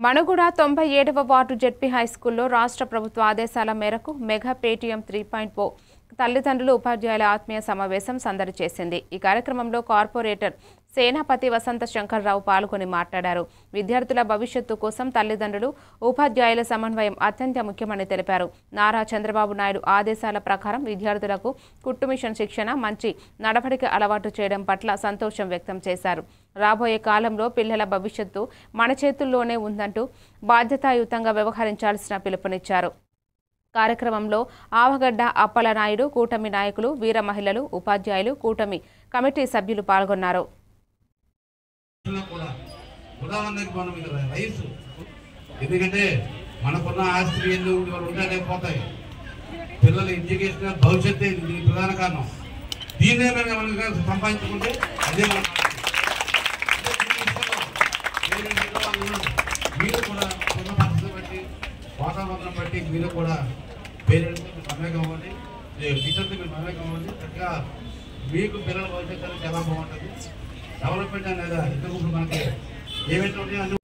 మణుగూడ 97వ ward ZP హైస్కూల్లో రాష్ట్ర ప్రభుత్వ ఆదేశాల మేరకు మెగా పేటీఎం 3.0 తల్లిదండ్రులు ఉపాధ్యాయుల ఆత్మీయ సమావేశం సందడి చేసింది। ఈ కార్యక్రమంలో కార్పొరేటర్ సేనాపతి వసంత శంకర్రావు పాల్గొని మాట్లాడారు। విద్యార్థుల భవిష్యత్తు కోసం తల్లిదండ్రులు ఉపాధ్యాయుల సమన్వయం అత్యంత ముఖ్యమని తెలిపారు। నారా చంద్రబాబు నాయుడు ఆదేశాల ప్రకారం విద్యార్థులకు కుట్టుమిషన్ శిక్షణ మంచి నడవడిక అలవాటు చేయడం పట్ల సంతోషం వ్యక్తం చేశారు। రాబోయే కాలంలో పిల్లల భవిష్యత్తు మన చేతుల్లోనే ఉందంటూ బాధ్యతాయుతంగా వ్యవహరించాల్సిన పిలుపునిచ్చారు। కార్యక్రమంలో ఆవగడ్డ అప్పలనాయుడు, కూటమి నాయకులు, వీర మహిళలు, ఉపాధ్యాయులు, కూటమి కమిటీ సభ్యులు పాల్గొన్నారు। ఎందుకంటే మనకున్న ఆస్తి ఉంటానే పోతాయి, పిల్లల ఎడ్యుకేషన్ భవిష్యత్తు దీనికి ప్రధాన కారణం। దీన్నే మనం సంపాదించుకుంటే అదే మీరు కూడా ఉన్న పరిస్థితి బట్టి వాతావరణం బట్టి మీరు కూడా పేరెంట్స్ మీరు మమేకం అవ్వండి, టీచర్స్ మీరు మమేకం అవ్వండి। చక్కగా మీకు పిల్లల భవిష్యత్తు చాలా బాగుంటుంది। డెవలప్మెంట్ అనేది ఇంతకు మనకి ఏవైతే ఉన్నాయో